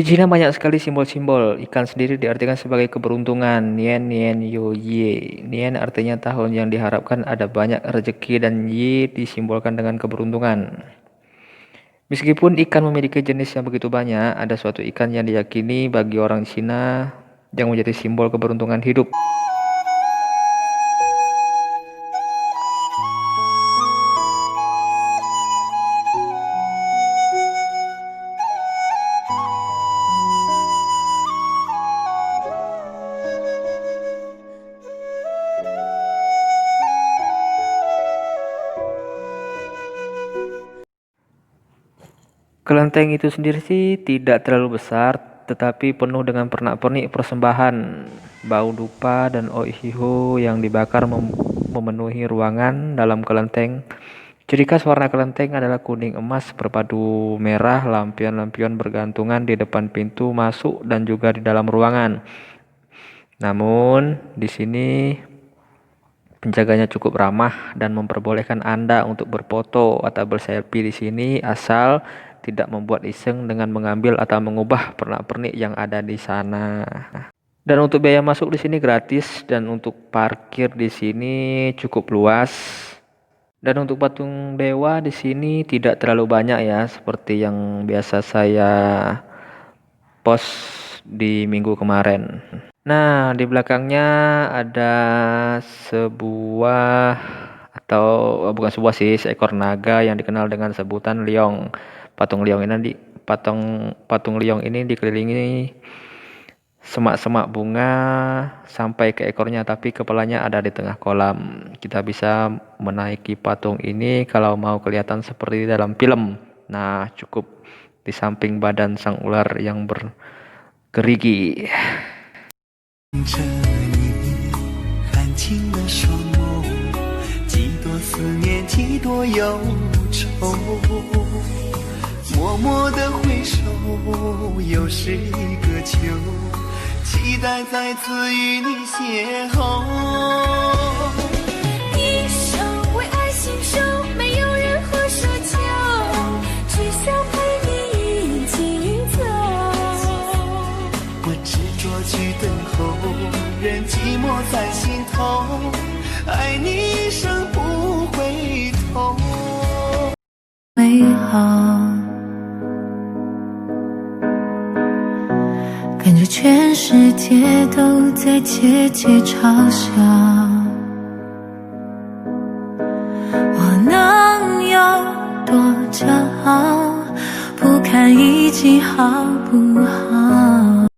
Di Cina banyak sekali simbol-simbol. Ikan sendiri diartikan sebagai keberuntungan. Nian Nian Yo Ye. Nian artinya tahun yang diharapkan ada banyak rezeki dan Ye disimbolkan dengan keberuntungan. Meskipun ikan memiliki jenis yang begitu banyak, ada suatu ikan yang diyakini bagi orang Cina yang menjadi simbol keberuntungan hidup. Kelenteng itu sendiri sih tidak terlalu besar, tetapi penuh dengan pernak-pernik persembahan, bau dupa dan oihiho yang dibakar memenuhi ruangan dalam kelenteng. Ciri khas warna kelenteng adalah kuning emas berpadu merah, lampion-lampion bergantungan di depan pintu masuk dan juga di dalam ruangan. Namun, di sini penjaganya cukup ramah dan memperbolehkan Anda untuk berfoto atau berselfie di sini asal tidak membuat iseng dengan mengambil atau mengubah pernak-pernik yang ada di sana. Dan untuk biaya masuk di sini gratis dan untuk parkir di sini cukup luas. Dan untuk patung dewa di sini tidak terlalu banyak ya, seperti yang biasa saya post di minggu kemarin. Nah, di belakangnya ada sebuah atau bukan sebuah sih, seekor naga yang dikenal dengan sebutan liong. Patung liong ini dikelilingi semak-semak bunga sampai ke ekornya, tapi kepalanya ada di tengah kolam. Kita bisa menaiki patung ini kalau mau kelihatan seperti dalam film. Nah, cukup di samping badan sang ular yang bergerigi. 着你含情的双眸，几多思念，几多忧愁。默默的回首，又是一个秋，期待再次与你邂逅。一生为爱心守，没有任何奢求，只想陪你一起走。我执着去等候，任寂寞在心头，爱你一生不回头。美好，感觉全世界都在窃窃嘲笑，我能有多骄傲，不看一季好不好。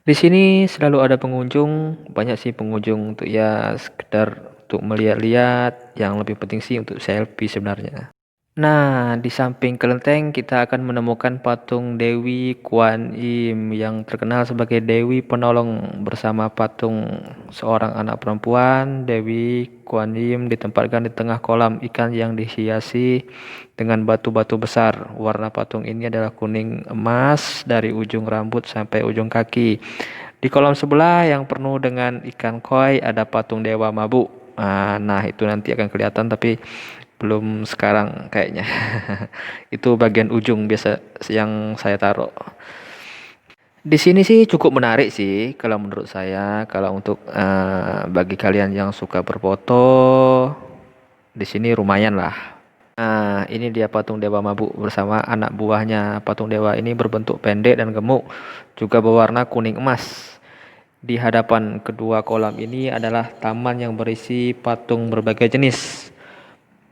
Di sini selalu ada pengunjung, banyak sih pengunjung untuk ya sekedar untuk melihat-lihat, yang lebih penting sih untuk selfie sebenarnya. Nah, di samping kelenteng kita akan menemukan patung Dewi Kuan Im yang terkenal sebagai Dewi Penolong bersama patung seorang anak perempuan. Dewi Kuan Im ditempatkan di tengah kolam ikan yang dihiasi dengan batu-batu besar. Warna patung ini adalah kuning emas dari ujung rambut sampai ujung kaki. Di kolam sebelah yang penuh dengan ikan koi ada patung Dewa Mabuk. Nah, itu nanti akan kelihatan tapi belum sekarang kayaknya. Itu bagian ujung biasa yang saya taruh. Di sini sih cukup menarik sih kalau menurut saya. Kalau untuk bagi kalian yang suka berfoto, di sini lumayan lah. Nah, ini dia patung Dewa Mabuk bersama anak buahnya. Patung dewa ini berbentuk pendek dan gemuk, juga berwarna kuning emas. Di hadapan kedua kolam ini adalah taman yang berisi patung berbagai jenis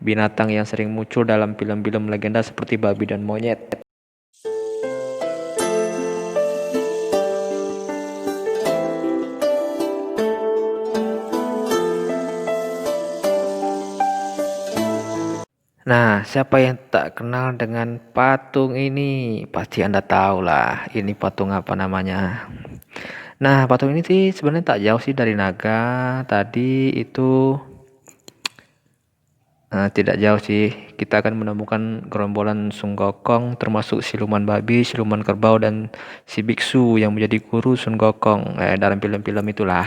binatang yang sering muncul dalam film-film legenda seperti babi dan monyet. Nah, siapa yang tak kenal dengan patung ini? Pasti Anda tahu lah, ini patung apa namanya. Nah, patung ini sih sebenarnya tak jauh sih dari naga. Tadi itu tidak jauh sih, kita akan menemukan gerombolan Sun Gokong termasuk siluman babi, siluman kerbau, dan si biksu yang menjadi guru Sun Gokong dalam film-film itulah.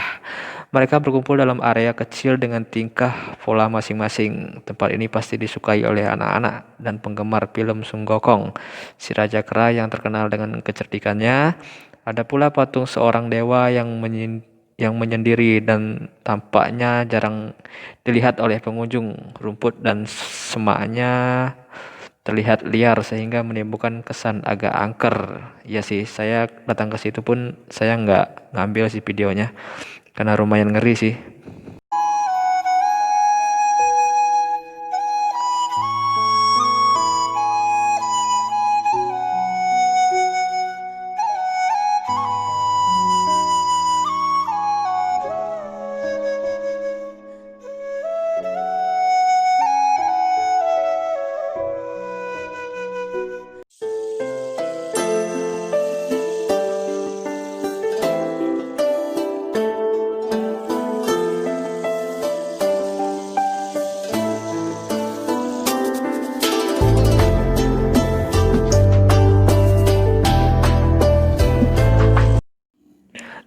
Mereka berkumpul dalam area kecil dengan tingkah pola masing-masing. Tempat ini pasti disukai oleh anak-anak dan penggemar film Sun Gokong, si raja kera yang terkenal dengan kecerdikannya. Ada pula patung seorang dewa yang menyendiri dan tampaknya jarang dilihat oleh pengunjung. Rumput dan semaknya terlihat liar sehingga menimbulkan kesan agak angker. Ya sih, saya datang ke situ pun saya nggak ngambil sih videonya karena lumayan ngeri sih.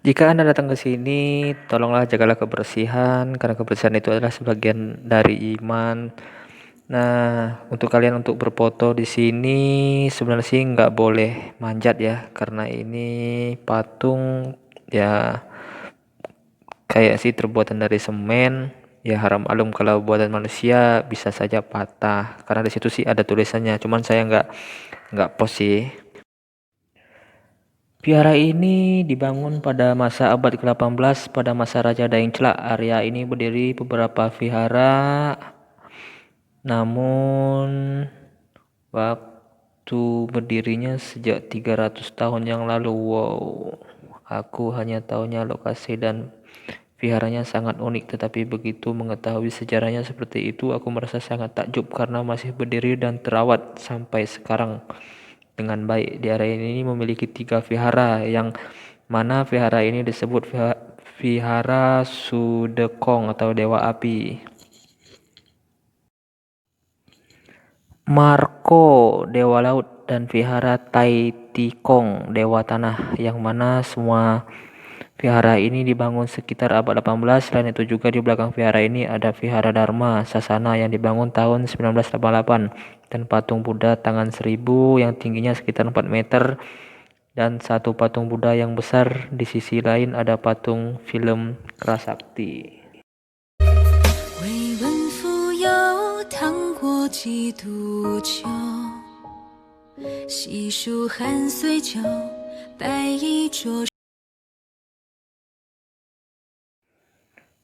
Jika Anda datang ke sini, tolonglah jagalah kebersihan, karena kebersihan itu adalah sebagian dari iman. Nah, untuk kalian untuk berfoto di sini sebenarnya sih nggak boleh manjat ya, karena ini patung ya kayak sih terbuatan dari semen. Ya haram alum kalau buatan manusia bisa saja patah, karena di situ sih ada tulisannya. Cuman saya nggak post sih. Vihara ini dibangun pada masa abad ke-18 pada masa Raja Daeng Cela. Area ini berdiri beberapa vihara, namun waktu berdirinya sejak 300 tahun yang lalu. Wow, aku hanya tahunya lokasi dan viharanya sangat unik, tetapi begitu mengetahui sejarahnya seperti itu, aku merasa sangat takjub karena masih berdiri dan terawat sampai sekarang dengan baik. Di area ini memiliki 3 vihara, yang mana vihara ini disebut Vihara Sudekong atau Dewa Api, Marco Dewa Laut, dan Vihara Tai Tikong Dewa Tanah, yang mana semua vihara ini dibangun sekitar abad 18. Selain itu juga di belakang vihara ini ada Vihara Dharma Sasana yang dibangun tahun 1988 dan patung Buddha tangan 1000 yang tingginya sekitar 4 meter dan satu patung Buddha yang besar. Di sisi lain ada patung film Kerasakti. 未闻蜉蝣，趟过几度秋。细数寒岁酒，白衣着。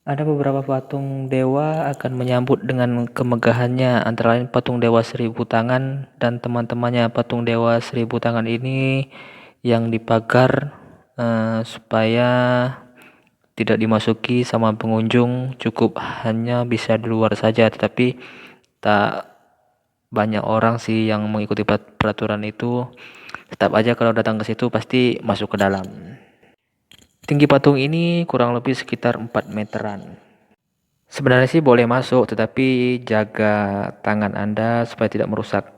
Ada beberapa patung dewa akan menyambut dengan kemegahannya, antara lain patung dewa 1000 tangan dan teman-temannya. Patung dewa 1000 tangan ini yang dipagar supaya tidak dimasuki sama pengunjung, cukup hanya bisa di luar saja, tetapi tak banyak orang sih yang mengikuti peraturan itu. Tetap aja kalau datang ke situ pasti masuk ke dalam. Tinggi patung ini kurang lebih sekitar 4 meteran. Sebenarnya sih boleh masuk, tetapi jaga tangan Anda supaya tidak merusak.